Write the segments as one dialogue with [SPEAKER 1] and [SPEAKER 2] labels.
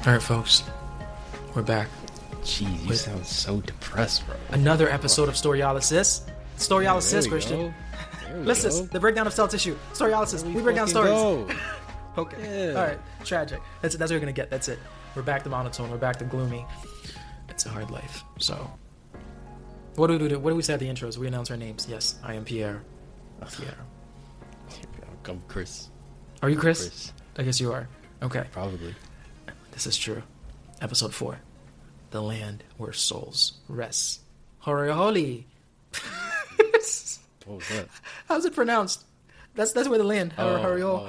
[SPEAKER 1] All right, folks, we're back.
[SPEAKER 2] Jeez, you sound so depressed, bro.
[SPEAKER 1] Another episode of Storyalysis. Storyalysis, Christian. Listen, the breakdown of cell tissue. Storyalysis. We break down stories. Okay. Yeah. All right. Tragic. That's what you're gonna get. That's it. We're back to monotone. We're back to gloomy. It's a hard life. So, what do we do? What do we say at the intros? We announce our names. Yes, I am Pierre. Pierre.
[SPEAKER 2] I'm Chris.
[SPEAKER 1] Are you Chris? I guess you are. Okay.
[SPEAKER 2] Probably.
[SPEAKER 1] This is true. Episode 4. The land where souls rest. Hori holy.
[SPEAKER 2] What was that?
[SPEAKER 1] How's it pronounced? That's where the land. Hariola.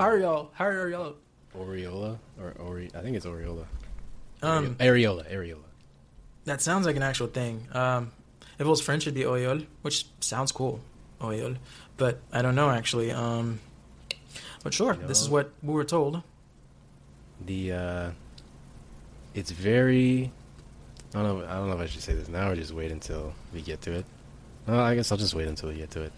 [SPEAKER 2] Oriola or I think it's Oriola.
[SPEAKER 1] Areola. That sounds like an actual thing. If it was French, it'd be Oyol, which sounds cool. Oyol, but I don't know actually. But sure, this is what we were told.
[SPEAKER 2] It's very. I don't know if I should say this now or just wait until we get to it. No, I guess I'll just wait until we get to it.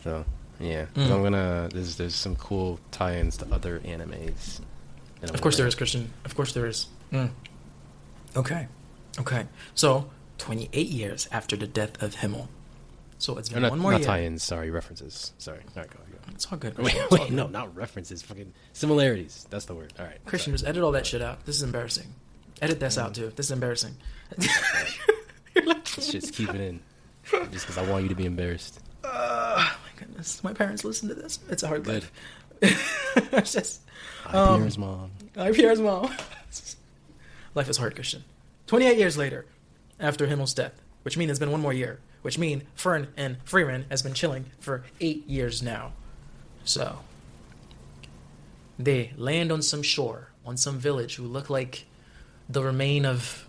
[SPEAKER 2] So yeah, I'm gonna. There's some cool tie-ins to other animes.
[SPEAKER 1] Of course there is, Christian. Of course there is. Okay. So 28 years after the death of Himmel. So it's been one more year.
[SPEAKER 2] Not tie-ins. Sorry, references. Sorry. All right, go.
[SPEAKER 1] It's all good.
[SPEAKER 2] Wait, no, not references. Fucking similarities. That's the word. All right.
[SPEAKER 1] Christian, just edit all that shit out. This is embarrassing. Edit this out too. This is embarrassing.
[SPEAKER 2] Just keep it in. Just because I want you to be embarrassed.
[SPEAKER 1] My goodness. My parents listen to this. It's a hard life. It's just...
[SPEAKER 2] Pierre's mom.
[SPEAKER 1] Pierre's mom. Life is hard, Christian. 28 years later, after Himmel's death, which means it's been one more year, which means Fern and Frieren has been chilling for 8 years now. So, they land on some shore, on some village who look like the remain of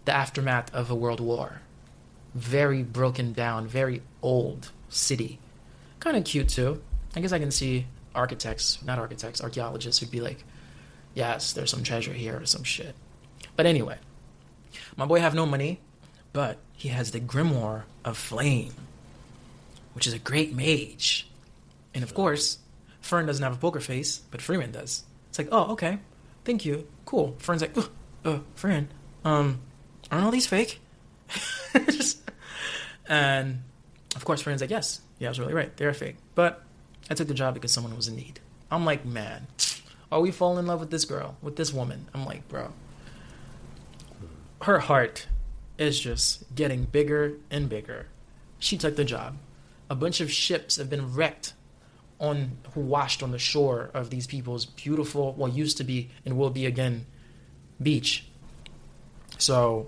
[SPEAKER 1] the aftermath of a world war. Very broken down, very old city. Kind of cute too. I guess I can see archaeologists who'd be like, yes, there's some treasure here or some shit. But anyway, my boy have no money, but he has the grimoire of flame, which is a great mage. And of course, Fern doesn't have a poker face, but Frieren does. It's like, oh, okay, thank you, cool. Fern's like, Frieren, aren't all these fake? And of course, Frieren's like, yes, I was really right, they're fake. But I took the job because someone was in need. I'm like, man, are we falling in love with this girl, with this woman? I'm like, bro, her heart is just getting bigger and bigger. She took the job. A bunch of ships have been wrecked who washed on the shore of these people's beautiful, what used to be and will be again, beach. So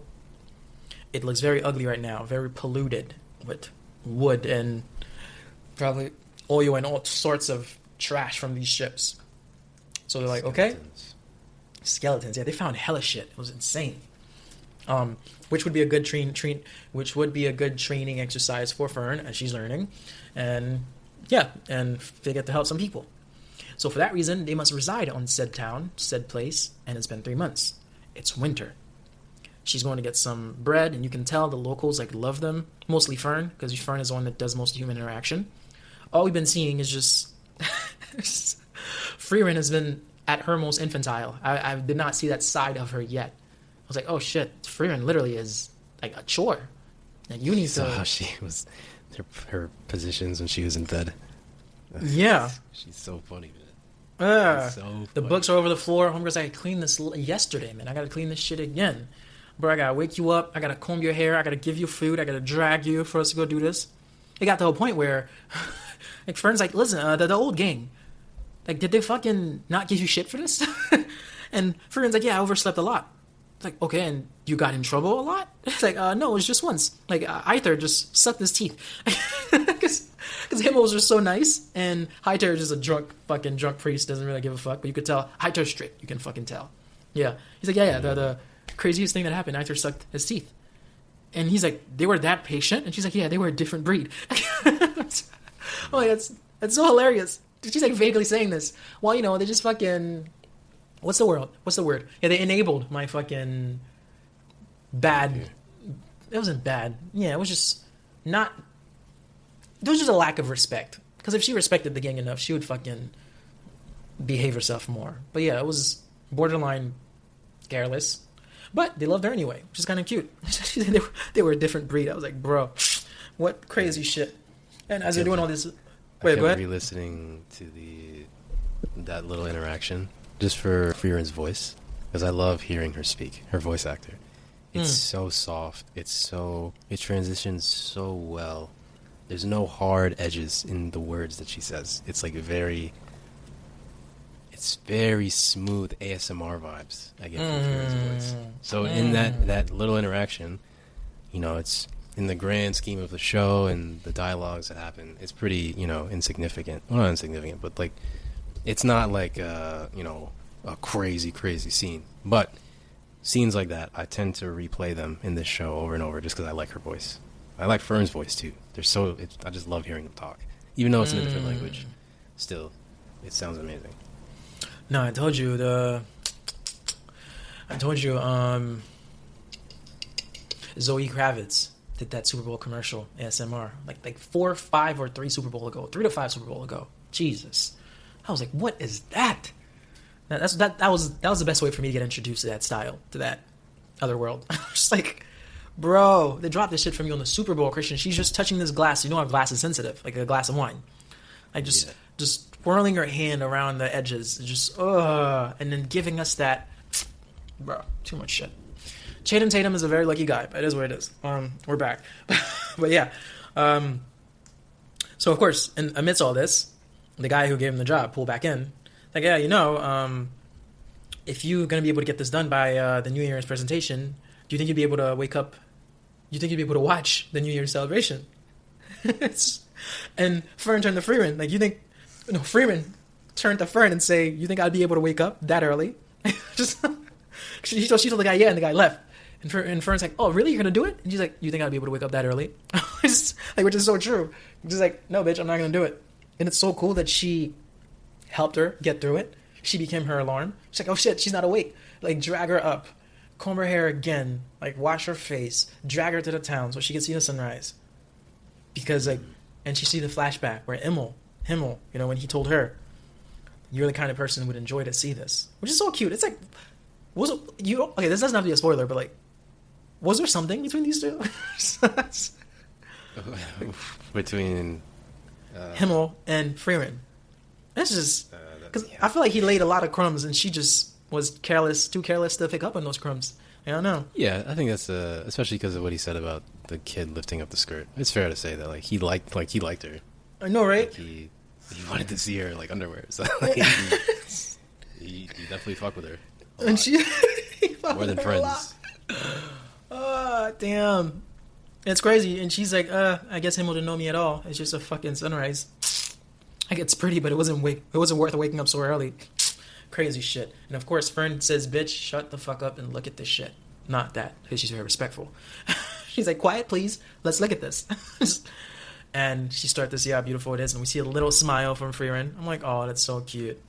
[SPEAKER 1] it looks very ugly right now, very polluted with wood and probably oil and all sorts of trash from these ships. So they're like, okay, skeletons. Yeah, they found hella shit. It was insane. Which would be a good training exercise for Fern as she's learning, and they get to help some people. So for that reason, they must reside on said town, said place, and it's been 3 months. It's winter. She's going to get some bread, and you can tell the locals love them, mostly Fern, because Fern is the one that does most human interaction. All we've been seeing is just Frieren has been at her most infantile. I did not see that side of her yet. I was like, oh shit, Frieren literally is like a chore. And you need to...
[SPEAKER 2] how she was, her positions when she was in bed.
[SPEAKER 1] Yeah.
[SPEAKER 2] She's so funny, man.
[SPEAKER 1] The books are over the floor. Homegirl's like, I cleaned this yesterday, man. I gotta clean this shit again. Bro, I gotta wake you up. I gotta comb your hair. I gotta give you food. I gotta drag you for us to go do this. It got to a point where Fern's like, listen, the old gang, did they fucking not give you shit for this? And Frieren's like, yeah, I overslept a lot. It's like, okay, and you got in trouble a lot? It's like, no, it was just once. Heiter just sucked his teeth. Because Himmel was just so nice, and Heiter is just a drunk priest, doesn't really give a fuck, but you could tell, Heiter's strict, you can fucking tell. Yeah. He's like, the craziest thing that happened, Heiter sucked his teeth. And he's like, they were that patient? And she's like, yeah, they were a different breed. Oh, that's so hilarious. She's vaguely saying this. Well, they just fucking... What's the word? Yeah, they enabled my fucking bad... It wasn't bad. Yeah, it was just not... There was just a lack of respect. Because if she respected the gang enough, she would fucking behave herself more. But yeah, it was borderline careless. But they loved her anyway, which is kind of cute. They were a different breed. I was like, bro, what crazy shit. And as they're doing all this... Wait, go ahead.
[SPEAKER 2] Re-listening to that little interaction just for Frieren's voice, because I love hearing her speak, her voice actor. It's so soft. It transitions so well. There's no hard edges in the words that she says. It's like very smooth ASMR vibes I get from Frieren's voice. So in that little interaction, it's in the grand scheme of the show and the dialogues that happen, it's pretty, insignificant. Well, not insignificant, but like, it's not like, a crazy scene. But scenes like that, I tend to replay them in this show over and over just because I like her voice. I like Fern's voice too. I just love hearing them talk. Even though it's in a different language, still, it sounds amazing.
[SPEAKER 1] No, I told you, Zoe Kravitz did that Super Bowl commercial ASMR like 4, 5, or 3 Super Bowl ago, 3 to 5 Super Bowl ago. Jesus, I was like, what is that? That was the best way for me to get introduced to that style, to that other world. Just like, bro, they dropped this shit from you on the Super Bowl, Christian. She's just touching this glass. You know how glass is sensitive, like a glass of wine. Like just twirling her hand around the edges, and then giving us that, bro, too much shit. Channing Tatum is a very lucky guy. It is what it is. We're back. But yeah. So, of course, amidst all this, the guy who gave him the job pulled back in. Like, yeah, if you're going to be able to get this done by the New Year's presentation, do you think you'd be able to wake up? Do you think you'd be able to watch the New Year's celebration? And Fern turned to Frieren. Like, Frieren turned to Fern and say, you think I'd be able to wake up that early? She told the guy, yeah, and the guy left. And Fern's like, oh, really? You're going to do it? And she's like, you think I'd be able to wake up that early? Which is so true. She's like, no, bitch, I'm not going to do it. And it's so cool that she helped her get through it. She became her alarm. She's like, oh, shit, she's not awake. Like, drag her up. Comb her hair again. Like, wash her face. Drag her to the town so she can see the sunrise. Because, and she see the flashback where Himmel, when he told her, you're the kind of person who would enjoy to see this. Which is so cute. It's like, okay, this doesn't have to be a spoiler, but like, was there something between these two?
[SPEAKER 2] Between
[SPEAKER 1] Himmel and Frieren. That's just because I feel like he laid a lot of crumbs and she just was too careless to pick up on those crumbs. I don't know.
[SPEAKER 2] Yeah, I think that's especially because of what he said about the kid lifting up the skirt. It's fair to say that he liked her.
[SPEAKER 1] I know, right?
[SPEAKER 2] Like he wanted to see her underwear, so he definitely fucked with her.
[SPEAKER 1] And she
[SPEAKER 2] more than friends.
[SPEAKER 1] Damn. It's crazy. And she's like, I guess Himmel didn't know me at all. It's just a fucking sunrise. Like, it's pretty, but it wasn't worth waking up so early. Crazy shit. And of course, Fern says, bitch, shut the fuck up and look at this shit. Not that, because she's very respectful. She's like, quiet, please. Let's look at this. And she starts to see how beautiful it is. And we see a little smile from Frieren. I'm like, oh, that's so cute.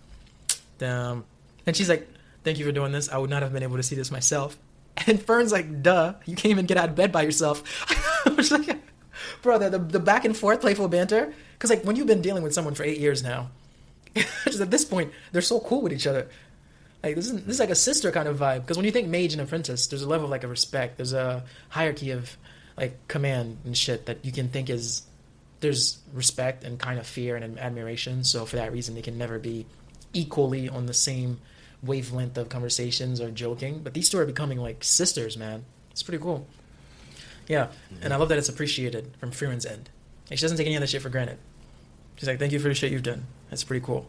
[SPEAKER 1] Damn. And she's like, thank you for doing this. I would not have been able to see this myself. And Fern's like, duh, you can't even get out of bed by yourself. I was like, bro, the back and forth playful banter. Because like when you've been dealing with someone for 8 years now, just at this point, they're so cool with each other. Like this is like a sister kind of vibe. Because when you think mage and apprentice, there's a level of like a respect. There's a hierarchy of like command and shit that you can think there's respect and kind of fear and admiration. So for that reason, they can never be equally on the same wavelength of conversations or joking. But these two are becoming like sisters, man. It's pretty cool. Yeah. And I love that it's appreciated from Frieren's end. Like, she doesn't take any of that shit for granted. She's like, thank you for the shit you've done. That's pretty cool.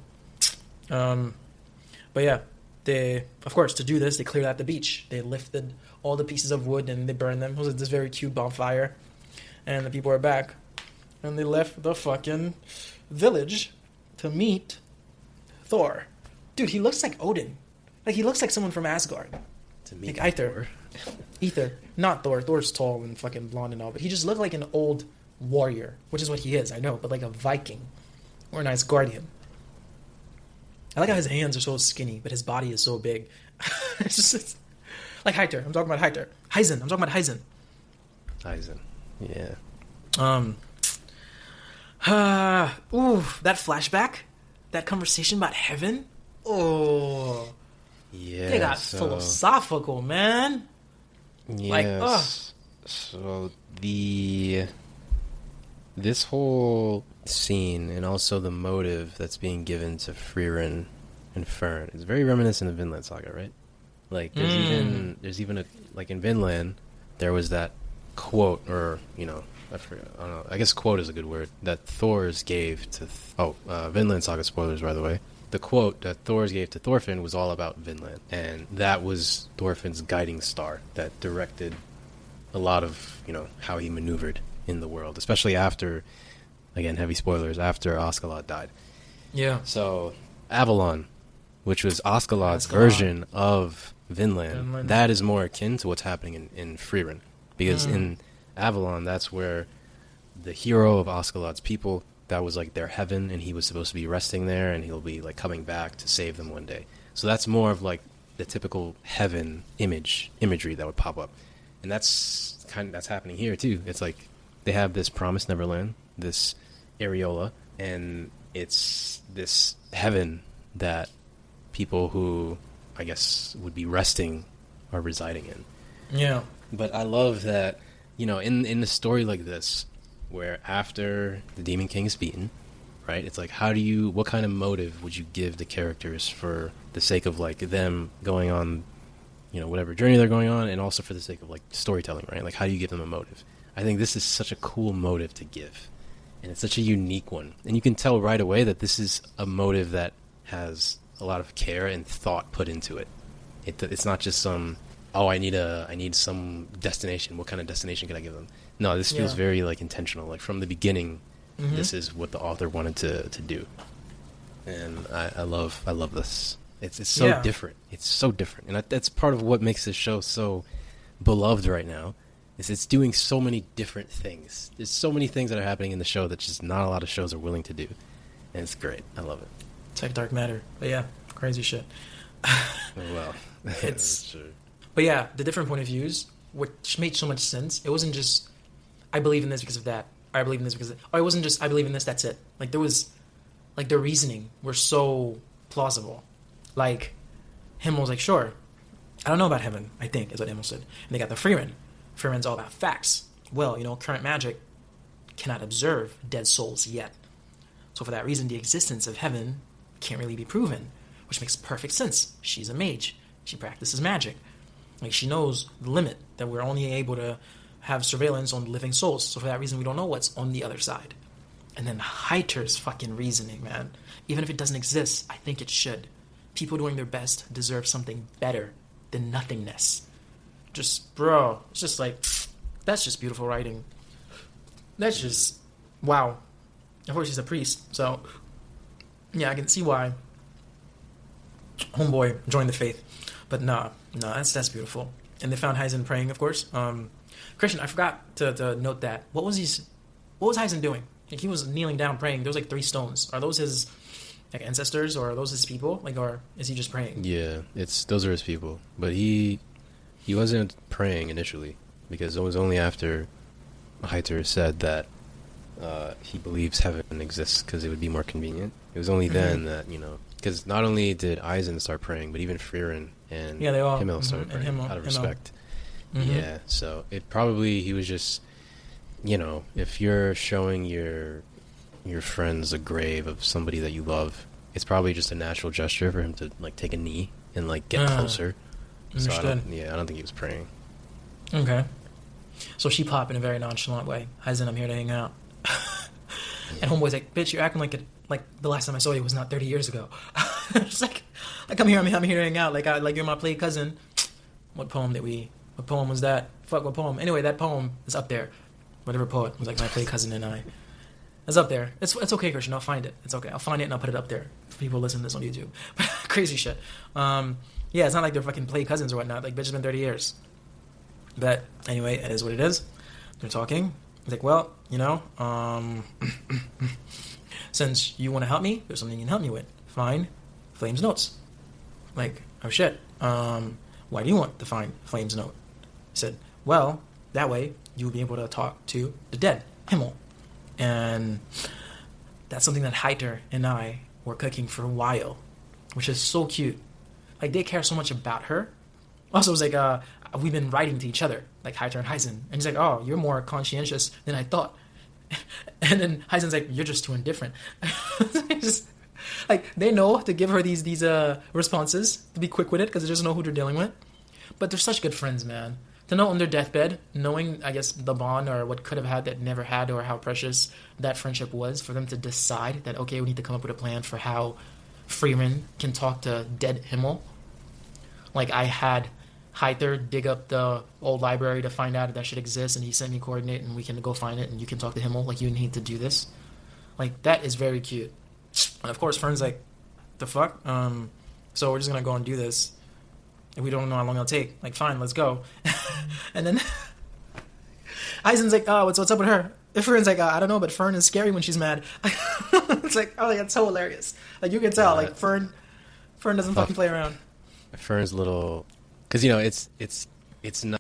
[SPEAKER 1] But yeah, of course, to do this, they cleared out the beach. They lifted all the pieces of wood and they burned them. It was this very cute bonfire. And the people are back. And they left the fucking village to meet Thor. Dude, he looks like Odin. Like, he looks like someone from Asgard.
[SPEAKER 2] To meet
[SPEAKER 1] like Heiter. Ether. Not Thor. Thor's tall and fucking blonde and all. But he just looked like an old warrior. Which is what he is, I know. But like a Viking. Or a nice guardian. I like how his hands are so skinny, but his body is so big. it's like Heiter. I'm talking about Heiter. Eisen. I'm talking about Eisen.
[SPEAKER 2] Eisen. Yeah.
[SPEAKER 1] That flashback. That conversation about heaven. Oh.
[SPEAKER 2] Yeah.
[SPEAKER 1] They got philosophical, man.
[SPEAKER 2] Yes. So this whole scene and also the motive that's being given to Frieren and Fern is very reminiscent of Vinland Saga, right? Like there's even a like in Vinland there was that quote, or I forget, I don't know, I guess quote is a good word, that Thor's gave to Vinland Saga spoilers, by the way. The quote that Thor's gave to Thorfinn was all about Vinland, and that was Thorfinn's guiding star that directed a lot of how he maneuvered in the world, especially after, again, heavy spoilers, after Askeladd died.
[SPEAKER 1] Yeah.
[SPEAKER 2] So Avalon, which was Askeladd's version of Vinland, that is more akin to what's happening in Frieren. Because in Avalon, that's where the hero of Askeladd's people, that was like their heaven, and he was supposed to be resting there, and he'll be like coming back to save them one day. So that's more of like the typical heaven imagery that would pop up. And that's happening here too. It's like they have this promised Neverland, this areola, and it's this heaven that people who I guess would be resting are residing in.
[SPEAKER 1] Yeah.
[SPEAKER 2] But I love that, in a story like this, where after the Demon King is beaten, right? It's like, what kind of motive would you give the characters for the sake of like them going on, whatever journey they're going on, and also for the sake of like storytelling, right? Like, how do you give them a motive? I think this is such a cool motive to give, and it's such a unique one. And you can tell right away that this is a motive that has a lot of care and thought put into it. It's not just some, I need some destination. What kind of destination could I give them? No, this feels very like intentional. Like from the beginning, this is what the author wanted to do, and I love this. It's so different. It's so different, and that's part of what makes this show so beloved right now. Is it's doing so many different things. There's so many things that are happening in the show that just not a lot of shows are willing to do, and it's great. I love it.
[SPEAKER 1] It's like dark matter, but yeah, crazy shit.
[SPEAKER 2] Well, that's true.
[SPEAKER 1] But yeah, the different point of views, which made so much sense. It wasn't just, I believe in this because of that. Or I believe in this because of that. Or it wasn't just, I believe in this, that's it. Like, there was, like, their reasoning were so plausible. Like, Himmel was like, sure, I don't know about heaven, I think, is what Himmel said. And they got the Frieren. Frieren's all about facts. Well, current magic cannot observe dead souls yet. So for that reason, the existence of heaven can't really be proven, which makes perfect sense. She's a mage. She practices magic. Like, she knows the limit, that we're only able to have surveillance on living souls. So for that reason, we don't know what's on the other side. And then Heiter's fucking reasoning, man. Even if it doesn't exist, I think it should. People doing their best deserve something better than nothingness. Just, bro, it's just like, that's just beautiful writing. That's just, wow. Of course, he's a priest, so yeah, I can see why homeboy joined the faith. But no, that's beautiful. And they found Eisen praying, of course. Christian, I forgot to note that. What was Eisen doing? Like, he was kneeling down praying. There was like 3 stones. Are those his like ancestors, or are those his people? Like, or is he just praying?
[SPEAKER 2] Yeah, those are his people. But he wasn't praying initially, because it was only after Heiter said that he believes heaven exists because it would be more convenient. It was only then that, because not only did Eisen start praying, but even Frieren and Himmel started praying out of respect. Yeah, so he was just, if you're showing your friends a grave of somebody that you love, it's probably just a natural gesture for him to like take a knee and like get closer.
[SPEAKER 1] Understood.
[SPEAKER 2] So I don't think he was praying.
[SPEAKER 1] Okay. So she popped in a very nonchalant way. Eisen, I'm here to hang out. And homeboy's like, bitch, you're acting like the last time I saw you was not 30 years ago. It's like I'm here to hang out. Like you're my play cousin. What poem was that? Fuck, what poem? Anyway, that poem is up there. Whatever poet was like my play cousin and I. It's up there. It's okay, Christian. I'll find it. It's okay. I'll find it and I'll put it up there for people listening to this on YouTube. Crazy shit. Yeah, it's not like they're fucking play cousins or whatnot. Like, bitch, it's been 30 years. But anyway, it is what it is. They're talking. He's like, well, since you want to help me, there's something you can help me with. Find Flame's notes. Like, oh shit. Why do you want to find Flame's note? He said, well, that way you'll be able to talk to the dead, Himmel. And that's something that Heiter and I were cooking for a while, which is so cute. Like, they care so much about her. Also, it was like, we've been writing to each other, like Heiter and Eisen. And he's like, oh, you're more conscientious than I thought. And then Eisen's like, you're just too indifferent. Just, like, they know to give her these responses, to be quick with it, because they just know who they're dealing with. But they're such good friends, man. To know on their deathbed, knowing, I guess, the bond or what could have had that never had, or how precious that friendship was, for them to decide that, okay, we need to come up with a plan for how Frieren can talk to dead Himmel. Like, I had Heiter dig up the old library to find out if that shit exists, and he sent me coordinate, and we can go find it, and you can talk to Himmel. Like, you need to do this. Like, that is very cute. And of course, Fern's like, the fuck? So we're just gonna go and do this. And we don't know how long it'll take. Like, fine, let's go. And then Eisen's like, oh, what's up with her? And Fern's like, I don't know, but Fern is scary when she's mad. It's like, oh, that's so hilarious. Like, you can tell, like, Fern doesn't fucking play around.
[SPEAKER 2] Fern's little, because you know it's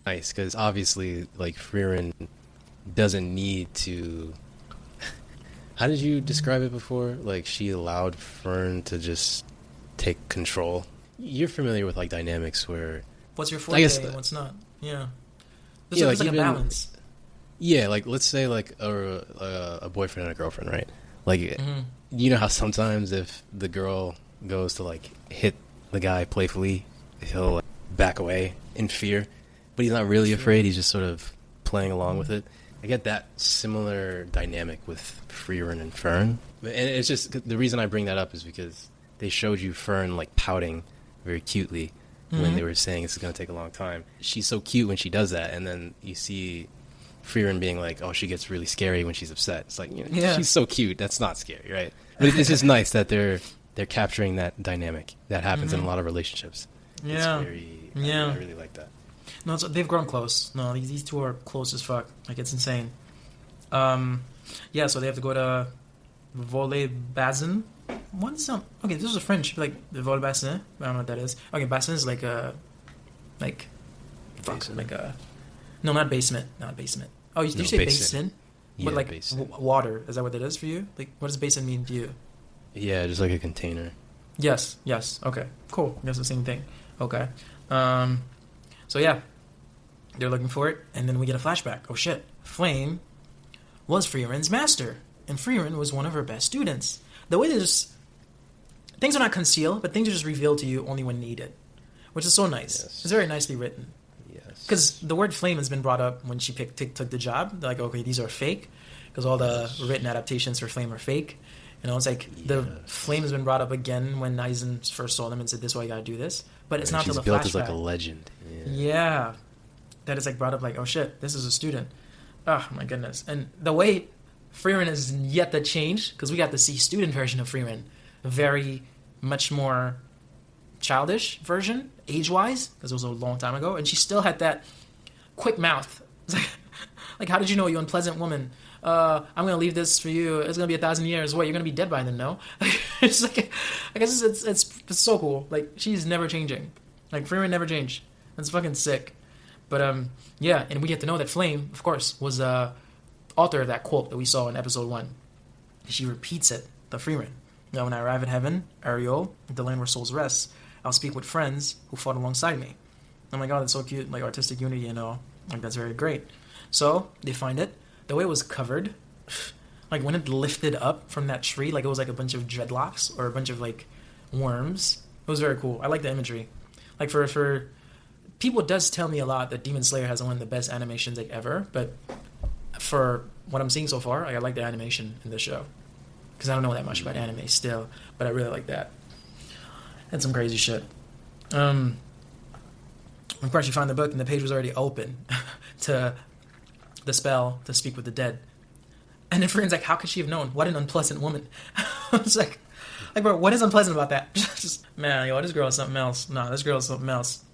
[SPEAKER 2] nice because obviously like Frieren doesn't need to. How did you describe it before? Like, she allowed Fern to just take control. You're familiar with like dynamics where
[SPEAKER 1] what's your forte and what's not. Yeah. There's like a balance.
[SPEAKER 2] Yeah, like let's say like a boyfriend and a girlfriend, right? Like, you know how sometimes if the girl goes to like hit the guy playfully, he'll like, back away in fear, but he's not really afraid. He's just sort of playing along with it. I get that similar dynamic with Frieren and Fern, and it's just the reason I bring that up is because they showed you Fern like pouting very cutely when they were saying this is going to take a long time. She's so cute when she does that, and then you see Frieren being like, oh, she gets really scary when she's upset. It's like, you know, she's so cute. That's not scary, right? But it's just nice that they're capturing that dynamic that happens in a lot of relationships.
[SPEAKER 1] Yeah.
[SPEAKER 2] It's very, I really like that.
[SPEAKER 1] No, they've grown close. No, these two are close as fuck. Like, it's insane. Yeah, so they have to go to Volé-Bazin. What is some? Okay, this is a French, like the Volé-Bazin. I don't know what that is. Okay, Bassin is like a, like, fuck, like a, no, not basement, not basement. Oh, did you say basin?
[SPEAKER 2] Yeah,
[SPEAKER 1] but like
[SPEAKER 2] basin.
[SPEAKER 1] Water. Is that what it is for you? Like, what does basin mean to you?
[SPEAKER 2] Yeah, just like a container.
[SPEAKER 1] Yes. Okay, cool. I guess the same thing. Okay. So yeah, they're looking for it, and then we get a flashback. Oh shit, Flamme was Frieren's master, and Frieren was one of her best students. The way they just, things are not concealed, but things are just revealed to you only when needed, which is so nice. Yes. It's very nicely written. Yes. Because the word flame has been brought up when she took the job. They're like, okay, these are fake, because all the written adaptations for Flame are fake. You know, it's like the flame has been brought up again when Eisen first saw them and said, this is why you gotta do this. But it's not till the flashback. She's built as like a legend. Yeah. That is like brought up like, oh shit, this is a student. Oh my goodness. And the way Frieren is yet to change, because we got to see student version of Frieren, very much more childish version, age-wise, because it was a long time ago, and she still had that quick mouth. It's like, how did you know, you unpleasant woman? I'm gonna leave this for you. It's gonna be 1,000 years. What? You're gonna be dead by then? No. It's like, I guess it's so cool. Like, she's never changing. Like, Frieren never changed. That's fucking sick. But yeah, and we get to know that Flame, of course, was author of that quote that we saw in episode 1. She repeats it to Frieren. Now, when I arrive at heaven, Ariel, the land where souls rest, I'll speak with friends who fought alongside me. Oh my god, that's so cute. Like, artistic unity, you know. Like, that's very great. So they find it. The way it was covered, like when it lifted up from that tree, like it was like a bunch of dreadlocks or a bunch of like worms. It was very cool. I like the imagery. Like for people, it does tell me a lot that Demon Slayer has one of the best animations like ever. But for what I'm seeing so far, I like the animation in this show because I don't know that much about anime still, but I really like that. And some crazy shit. Of course, you find the book and the page was already open to the spell to speak with the dead. And then Frieren's like, how could she have known? What an unpleasant woman. I was like, bro, what is unpleasant about that? Just, man, yo, this girl is something else. No, this girl is something else.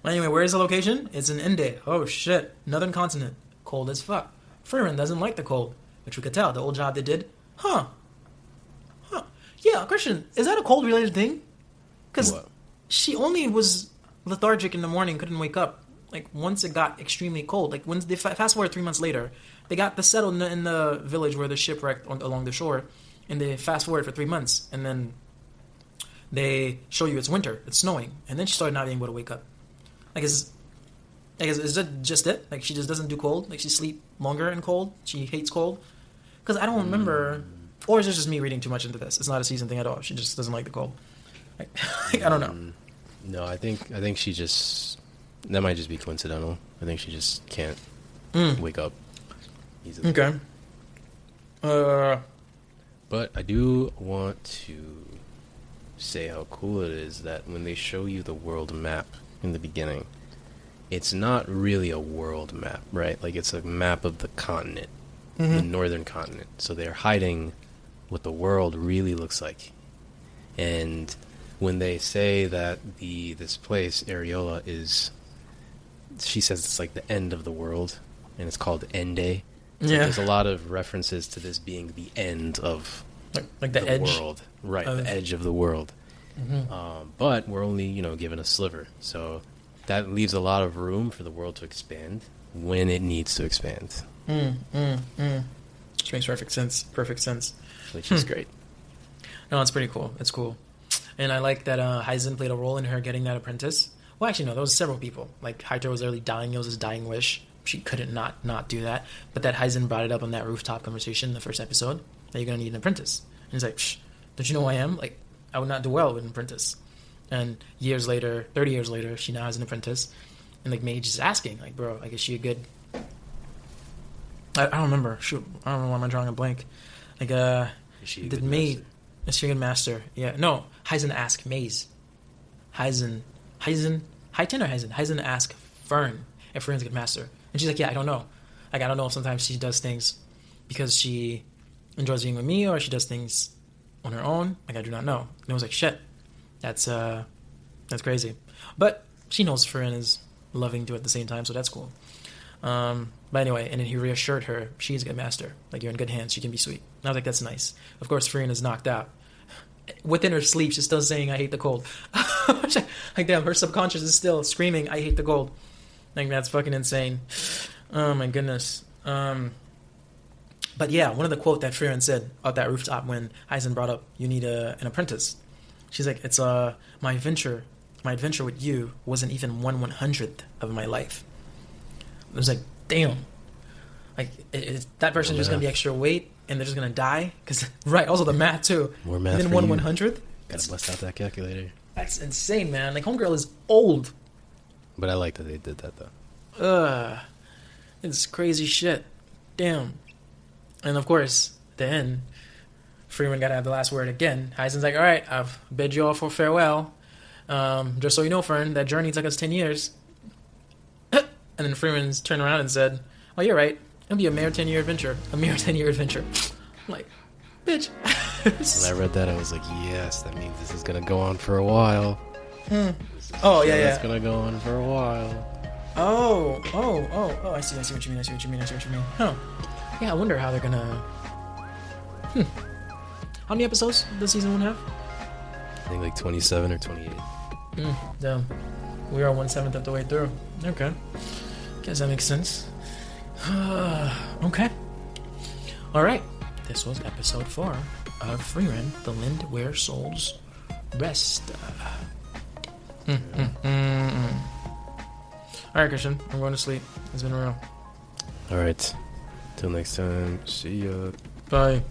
[SPEAKER 1] Well, anyway, where is the location? It's in Ende. Oh, shit. Northern continent. Cold as fuck. Frieren doesn't like the cold, which we could tell. The old job they did. Huh. Yeah, question. Is that a cold-related thing? Because she only was lethargic in the morning, couldn't wake up. Like, once it got extremely cold, like, when they fast forward 3 months later, they got the settled in the village where the shipwrecked along the shore, and they fast forward for 3 months, and then they show you it's winter, it's snowing, and then she started not being able to wake up. Like, is that just it? Like, she just doesn't do cold? Like, she sleep longer in cold? She hates cold? Because I don't remember... Or is it just me reading too much into this? It's not a season thing at all. She just doesn't like the cold. Like, I don't know.
[SPEAKER 2] No, I think she just... That might just be coincidental. I think she just can't wake up easily.
[SPEAKER 1] Okay.
[SPEAKER 2] But I do want to say how cool it is that when they show you the world map in the beginning, it's not really a world map, right? Like, it's a map of the continent, the northern continent. So they're hiding what the world really looks like. And when they say that this place, Areola, is... She says it's like the end of the world, and it's called Ende. So there's a lot of references to this being the end of
[SPEAKER 1] like the edge
[SPEAKER 2] world. Right, the edge of the world. But we're only, given a sliver. So that leaves a lot of room for the world to expand when it needs to expand.
[SPEAKER 1] Which makes perfect sense.
[SPEAKER 2] Which is great.
[SPEAKER 1] No, it's pretty cool. It's cool. And I like that Heisen played a role in her getting that apprentice. Well, actually, no, there was several people. Like, Heiter was literally dying. It was his dying wish. She couldn't not do that. But that Heisen brought it up on that rooftop conversation in the first episode, that you're going to need an apprentice. And he's like, Psh, don't you know who I am? Like, I would not do well with an apprentice. And 30 years later, she now has an apprentice. And, like, Mage is asking, like, bro, like, is she a good... I don't remember. Shoot, I don't know why am I drawing a blank. Like,
[SPEAKER 2] is she a good master?
[SPEAKER 1] Is she a good master? Yeah. No, Heisen asked Maze. Heiten or Heisen? Heisen asked Fern if Frieren's a good master. And she's like, yeah, I don't know. Like, I don't know if sometimes she does things because she enjoys being with me or she does things on her own. Like, I do not know. And I was like, shit, that's crazy. But she knows Frieren is loving to at the same time, so that's cool. But anyway, and then he reassured her, she's a good master. Like, you're in good hands. She can be sweet. And I was like, that's nice. Of course, Frieren is knocked out. Within her sleep, she's still saying, I hate the cold. Like, damn, her subconscious is still screaming, I hate the cold. Like, that's fucking insane. Oh, my goodness. But yeah, one of the quote that Frieren said at that rooftop when Eisen brought up, you need an apprentice. She's like, it's my adventure with you wasn't even 1/100th of my life. It was like, damn. Like, that person's just going to be extra weight, and they're just going to die? Because, right, also the math, too.
[SPEAKER 2] More math
[SPEAKER 1] and then
[SPEAKER 2] for
[SPEAKER 1] 1/100th?
[SPEAKER 2] Gotta bust out that calculator.
[SPEAKER 1] That's insane, man. Like, Homegirl is old.
[SPEAKER 2] But I like that they did that, though.
[SPEAKER 1] It's crazy shit. Damn. And, of course, at the end, Frieren got to have the last word again. Heisen's like, all right, I've bid you all for farewell. Just so you know, Fern, that journey took us 10 years. And then Frieren's turned around and said, oh, you're right. It'll be a mere 10-year adventure. I'm like, bitch.
[SPEAKER 2] When I read that, I was like, yes, that means this is going to go on for a while.
[SPEAKER 1] Oh, yeah.
[SPEAKER 2] It's going to go on for a while.
[SPEAKER 1] Oh, I see what you mean. Huh. Yeah, I wonder how they're going to... How many episodes does season 1 have?
[SPEAKER 2] I think like 27 or 28.
[SPEAKER 1] Damn. We are 1/7 of the way through. Okay. Guess that makes sense. Okay. Alright. This was episode 4 of Frieren, The Land Where Souls Rest. Alright, Christian. I'm going to sleep. It's been real.
[SPEAKER 2] Alright. Till next time. See ya.
[SPEAKER 1] Bye.